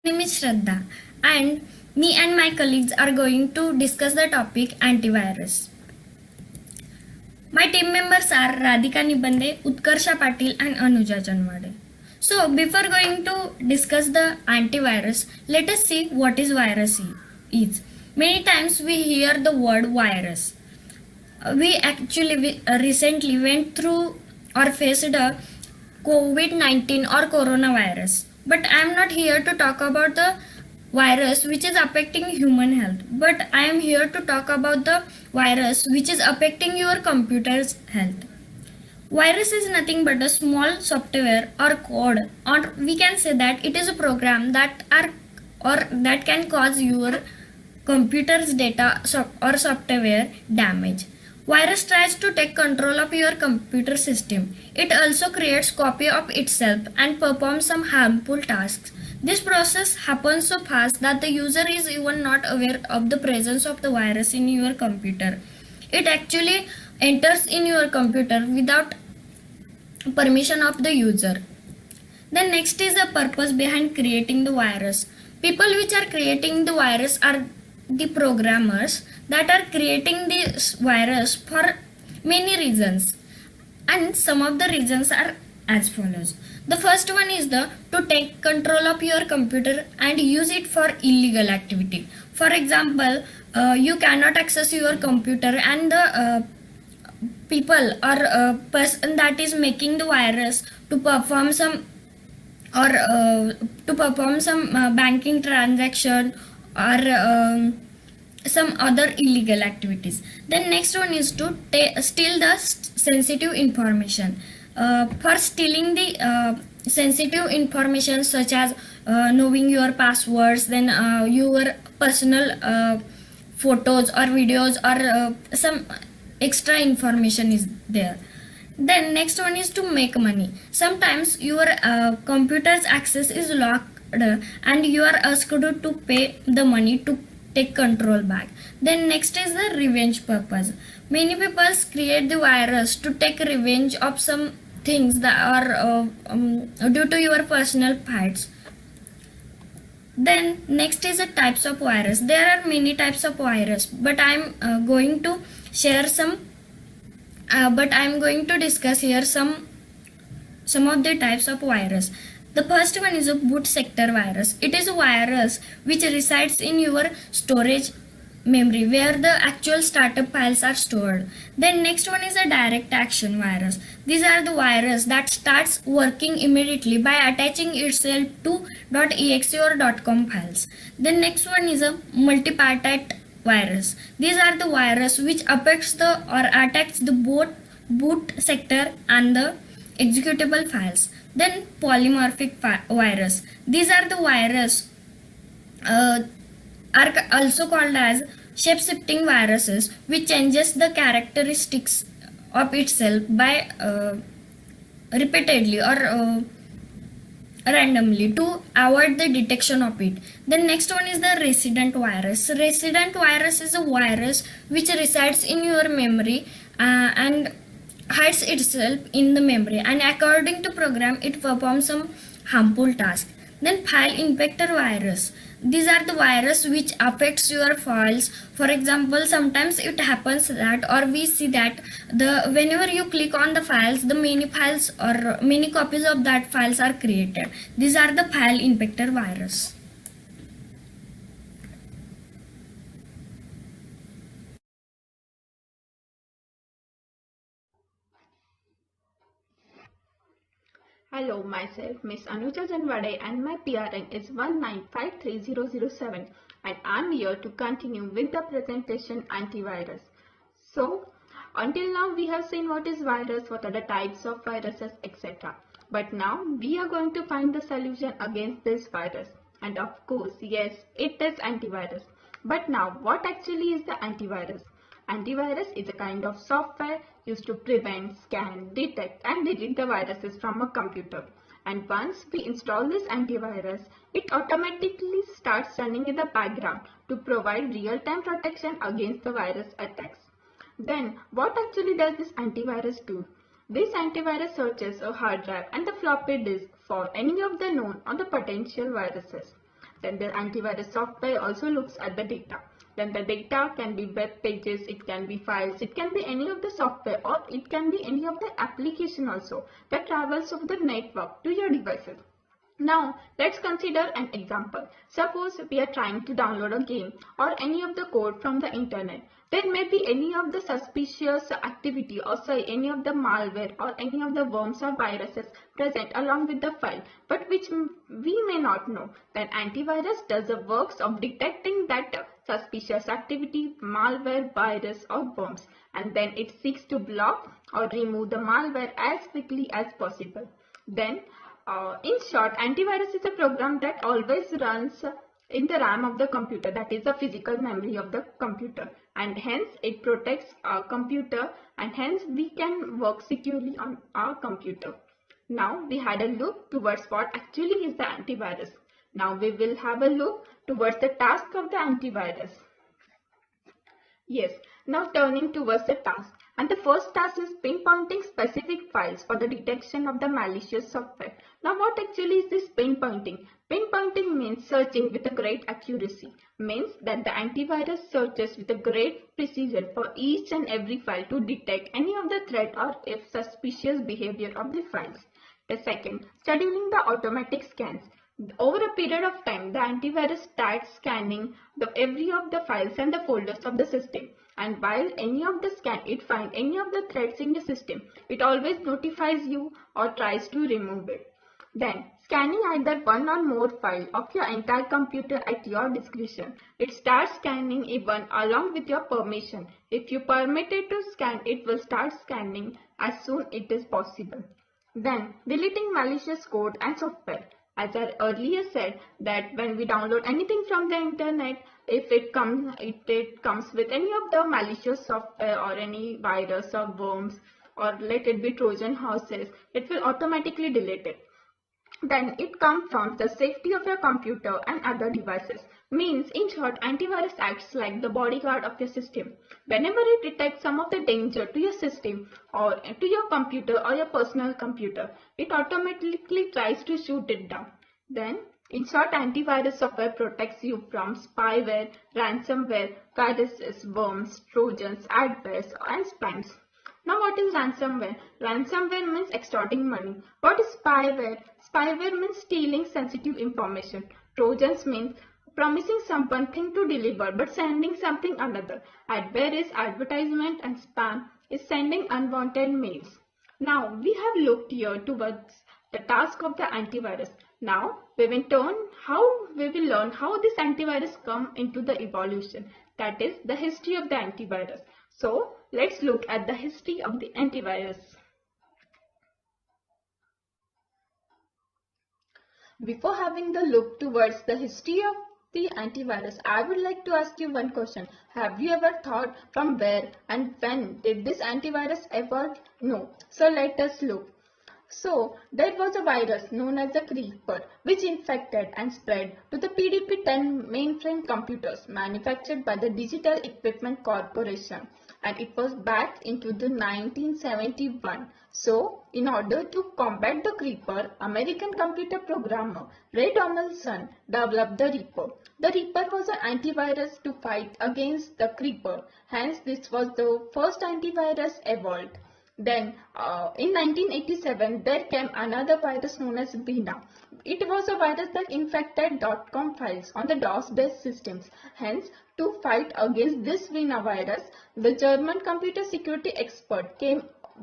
Name is Shraddha, and me and my colleagues are going to discuss the topic antivirus. My team members are Radhika Nibande, Utkarsha Patil, and Anuja Janwade. So, before going to discuss the antivirus, let us see what is virus is. Many times we hear the word virus. We actually recently went through or faced a COVID 19 or coronavirus. But I am not here to talk about the virus which is affecting human health, but I am here to talk about the virus which is affecting your computer's health. Virus is nothing but a small software or code, or we can say that it is a program that are or that can cause your computer's data or software damage. Virus tries to take control of your computer system. It also creates copy of itself and performs some harmful tasks. This process happens so fast that the user is even not aware of the presence of the virus in your computer. It actually enters in your computer without permission of the user. Then next is the purpose behind creating the virus. People which are creating the virus are the programmers that are creating this virus for many reasons. And some of the reasons are as follows. The first one is the to take control of your computer and use it for illegal activity. For example, you cannot access your computer and the people or a person that is making the virus to perform some banking transaction or some other illegal activities. Then next one is to steal the sensitive information. For stealing the sensitive information such as knowing your passwords, then your personal photos or videos or some extra information is there. Then next one is to make money. Sometimes your computer's access is locked and you are asked to pay the money to take control back. Then next is the revenge purpose. Many people create the virus to take revenge of some things that are due to your personal fights. Then next is the types of virus. There are many types of virus, but I'm going to share some. But I'm going to discuss here some of the types of virus. The first one is a boot sector virus. It is a virus which resides in your storage memory where the actual startup files are stored. Then next one is a direct action virus. These are the virus that starts working immediately by attaching itself to .exe or .com files. Then next one is a multipartite virus. These are the virus which affects the or attacks the both boot sector and the executable files. Then polymorphic virus. These are the virus uh, are also called as shape-shifting viruses which changes the characteristics of itself by repeatedly or randomly to avoid the detection of it. The next one is the resident virus. Resident virus is a virus which resides in your memory and hides itself in the memory, and according to program it performs some harmful task. Then file infector virus. These are the virus which affects your files. For example, sometimes it happens that or we see that the whenever you click on the files, the many files or many copies of that files are created. These are the file infector virus. Hello, myself Miss Anuja Janwade and my PRN is 19530007 and I'm here to continue with the presentation antivirus. So, until now we have seen what is virus, what are the types of viruses, etc. But now we are going to find the solution against this virus. And of course, yes, it is antivirus. But now, what actually is the antivirus? Antivirus is a kind of software used to prevent, scan, detect and delete the viruses from a computer. And once we install this antivirus, it automatically starts running in the background to provide real-time protection against the virus attacks. Then, what actually does this antivirus do? This antivirus searches a hard drive and the floppy disk for any of the known or the potential viruses. Then the antivirus software also looks at the data. Then the data can be web pages, it can be files, it can be any of the software, or it can be any of the application also that travels over the network to your devices. Now, let's consider an example. Suppose we are trying to download a game or any of the code from the internet. There may be any of the suspicious activity or say any of the malware or any of the worms or viruses present along with the file, but which we may not know. Then antivirus does the works of detecting that suspicious activity, malware, virus or worms, and then it seeks to block or remove the malware as quickly as possible. Then in short, antivirus is a program that always runs in the RAM of the computer, that is the physical memory of the computer, and hence it protects our computer, and hence we can work securely on our computer. Now we had a look towards what actually is the antivirus. Now we will have a look towards the task of the antivirus. Yes, now turning towards the task. And the first task is pinpointing specific files for the detection of the malicious software. Now what actually is this pinpointing? Pinpointing means searching with a great accuracy. Means that the antivirus searches with a great precision for each and every file to detect any of the threat or if suspicious behavior of the files. The second, scheduling the automatic scans. Over a period of time, the antivirus starts scanning every of the files and the folders of the system. And while any of the scan, it finds any of the threats in the system, it always notifies you or tries to remove it. Then, scanning either one or more file of your entire computer at your discretion. It starts scanning even along with your permission. If you permit it to scan, it will start scanning as soon it is possible. Then, deleting malicious code and software. As I earlier said that when we download anything from the internet, if it comes with any of the malicious software or any virus or worms or let it be Trojan horses, it will automatically delete it. Then it comes from the safety of your computer and other devices. Means in short, antivirus acts like the bodyguard of your system. Whenever it detects some of the danger to your system or to your computer or your personal computer, it automatically tries to shoot it down. Then in short, antivirus software protects you from spyware, ransomware, viruses, worms, trojans, adwares and spams. Now what is ransomware? Ransomware means extorting money. What is spyware? Spyware means stealing sensitive information. Trojans means promising someone thing to deliver but sending something another. Adware is advertisement and spam is sending unwanted mails. Now we have looked here towards the task of the antivirus. Now we will learn how this antivirus come into the evolution. That is the history of the antivirus. So let's look at the history of the antivirus. Before having the look towards the history of the antivirus, I would like to ask you one question. Have you ever thought from where and when did this antivirus evolve? No. So let us look. So, there was a virus known as the Creeper which infected and spread to the PDP-10 mainframe computers manufactured by the Digital Equipment Corporation, and it was back into the 1971. So, in order to combat the Creeper, American computer programmer Ray Donaldson developed the Reaper. The Reaper was an antivirus to fight against the Creeper. Hence, this was the first antivirus evolved. Then in 1987 there came another virus known as Vina. It was a virus that infected .com files on the DOS-based systems. Hence, to fight against this Vina virus, the German computer security expert came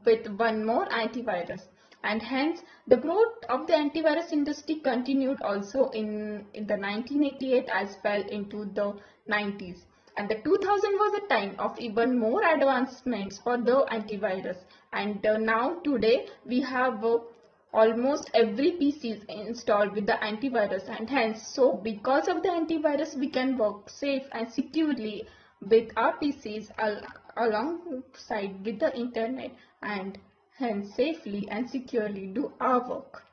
with one more antivirus. And hence, the growth of the antivirus industry continued also in the 1988 as well into the 90s. And the 2000 was a time of even more advancements for the antivirus. And now today we have almost every PC installed with the antivirus, and hence so because of the antivirus we can work safe and securely with our PCs alongside with the internet, and hence safely and securely do our work.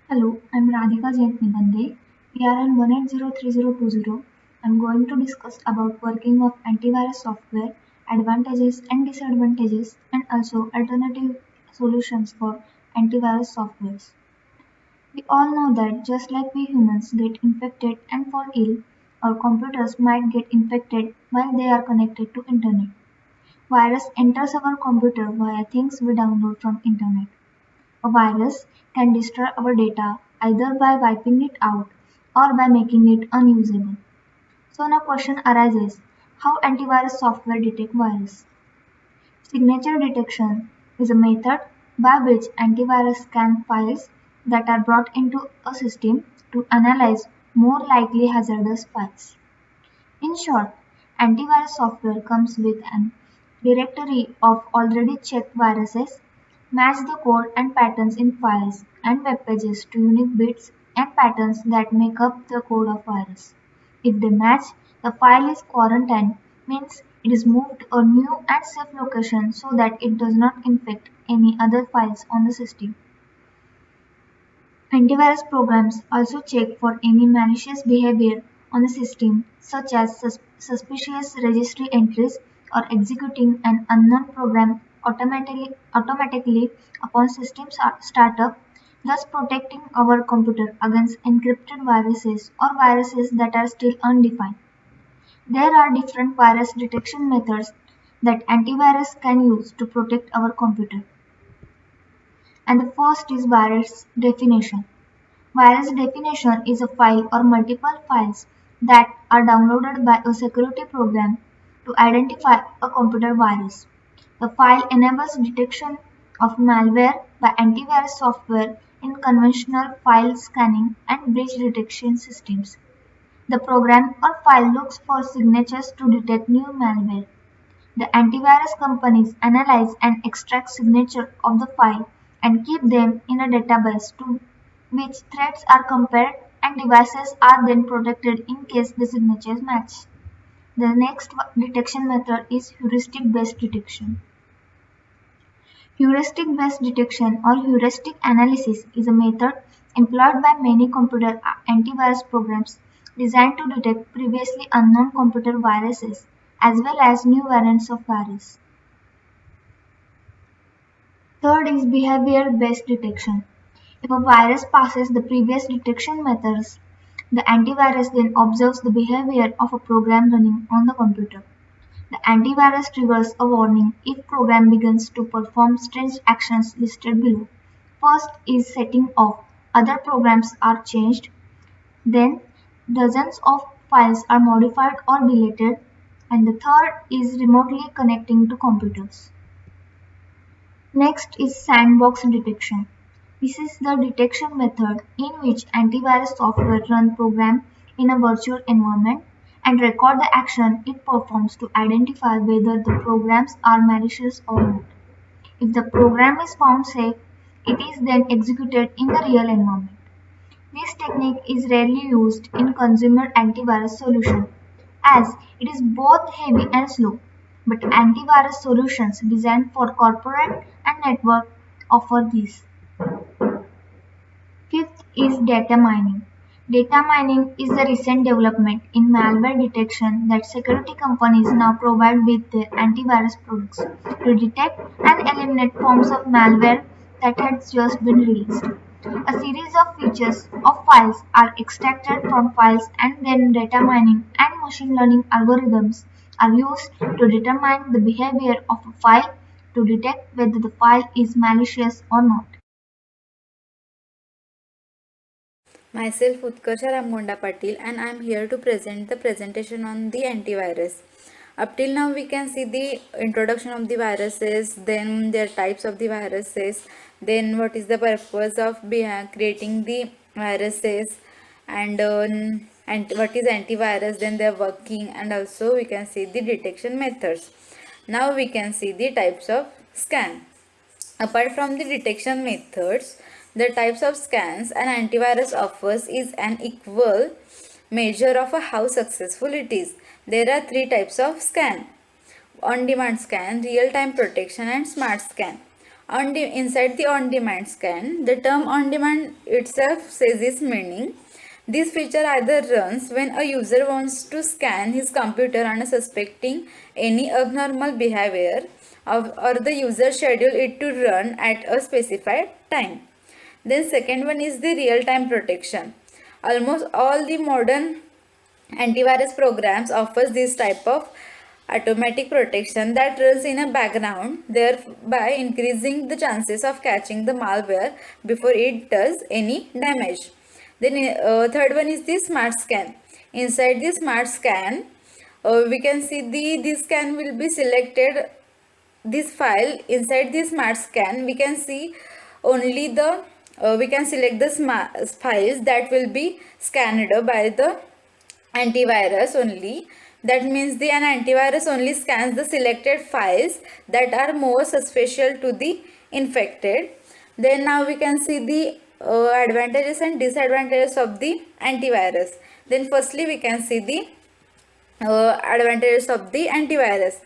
Hello, I'm Radhika Jain, PRN 18032020. I'm going to discuss about working of antivirus software, advantages and disadvantages, and also alternative solutions for antivirus softwares. We all know that just like we humans get infected and fall ill, our computers might get infected while they are connected to internet. Virus enters our computer via things we download from internet. A virus can destroy our data either by wiping it out or by making it unusable. So now question arises, how antivirus software detect virus? Signature detection is a method by which antivirus scan files that are brought into a system to analyze more likely hazardous files. In short, antivirus software comes with an directory of already checked viruses, match the code and patterns in files and web pages to unique bits and patterns that make up the code of virus. If they match, the file is quarantined, means it is moved to a new and safe location so that it does not infect any other files on the system. Antivirus programs also check for any malicious behavior on the system, such as suspicious registry entries or executing an unknown program automatically upon system startup, thus protecting our computer against encrypted viruses or viruses that are still undefined. There are different virus detection methods that antivirus can use to protect our computer. And the first is virus definition. Virus definition is a file or multiple files that are downloaded by a security program to identify a computer virus. The file enables detection of malware by antivirus software in conventional file scanning and breach detection systems. The program or file looks for signatures to detect new malware. The antivirus companies analyze and extract signature of the file and keep them in a database to which threads are compared and devices are then protected in case the signatures match. The next detection method is heuristic-based detection. Heuristic-based detection or heuristic analysis is a method employed by many computer antivirus programs designed to detect previously unknown computer viruses as well as new variants of virus. Third is behavior-based detection. If a virus passes the previous detection methods, the antivirus then observes the behavior of a program running on the computer. The antivirus triggers a warning if program begins to perform strange actions listed below. First is setting off. Other programs are changed. Then dozens of files are modified or deleted. And the third is remotely connecting to computers. Next is sandbox detection. This is the detection method in which antivirus software runs program in a virtual environment and record the action it performs to identify whether the programs are malicious or not. If the program is found safe, it is then executed in the real environment. This technique is rarely used in consumer antivirus solution as it is both heavy and slow, but antivirus solutions designed for corporate and network offer this. Fifth is data mining. Data mining is the recent development in malware detection that security companies now provide with their antivirus products to detect and eliminate forms of malware that had just been released. A series of features of files are extracted from files and then data mining and machine learning algorithms are used to determine the behavior of a file to detect whether the file is malicious or not. Myself Utkarsha Ramgonda Patil, and I am here to present the presentation on the antivirus. Up till now we can see the introduction of the viruses, then their types of the viruses, then what is the purpose of creating the viruses, and what is antivirus, then their working, and also we can see the detection methods. Now we can see the types of scan. Apart from the detection methods, the types of scans an antivirus offers is an equal measure of how successful it is. There are three types of scan: on-demand scan, real-time protection, and smart scan. Inside the on-demand scan, the term on-demand itself says its meaning. This feature either runs when a user wants to scan his computer and suspecting any abnormal behavior, or the user schedule it to run at a specified time. Then second one is the real-time protection. Almost all the modern antivirus programs offers this type of automatic protection that runs in a background, thereby increasing the chances of catching the malware before it does any damage. Then third one is the smart scan. Inside the smart scan, we can see this scan will be selected. This file inside the smart scan, we can see only the we can select the smart files that will be scanned by the antivirus only. That means an antivirus only scans the selected files that are more suspicious to the infected. Then now we can see the advantages and disadvantages of the antivirus. Then firstly we can see the advantages of the antivirus.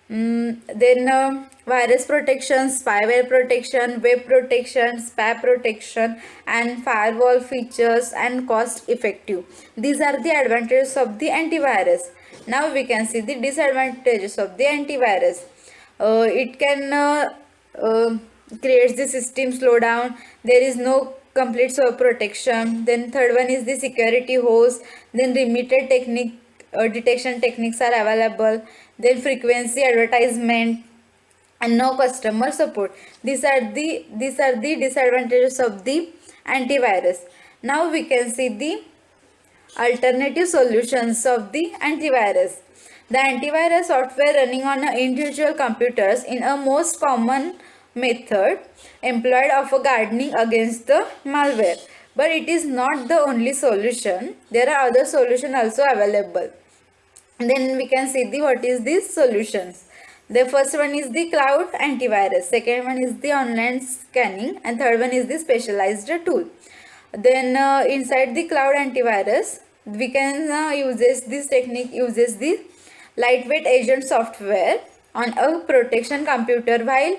Then virus protection, spyware protection, web protection, spam protection, and firewall features, and cost effective. These are the advantages of the antivirus. Now we can see the disadvantages of the antivirus. It can create the system slowdown. There is no complete protection. Then third one is the security host. Then limited technique detection techniques are available. Then frequency advertisement and no customer support. These are the disadvantages of the antivirus. Now we can see the alternative solutions of the antivirus. The antivirus software running on individual computers in a most common method employed of guarding against the malware. But it is not the only solution. There are other solutions also available. Then we can see what is these solutions. The first one is the cloud antivirus, second one is the online scanning, and third one is the specialized tool. Then inside the cloud antivirus, we can uses this technique uses the lightweight agent software on a protection computer while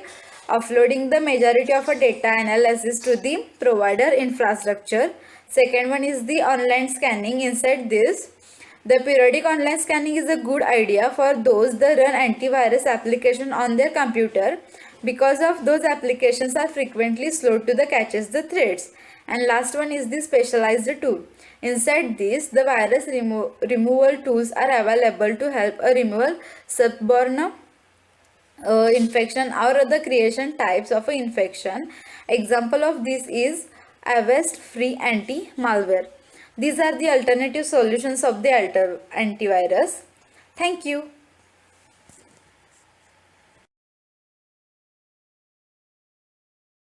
offloading the majority of a data analysis to the provider infrastructure. Second one is the online scanning. Inside this, the periodic online scanning is a good idea for those that run antivirus application on their computer because of those applications are frequently slow to the catches the threats. And last one is the specialized tool. Inside this, the virus removal tools are available to help removal subborne infection or the creation types of infection. Example of this is Avast Free Anti-Malware. These are the alternative solutions of the antivirus. Thank you.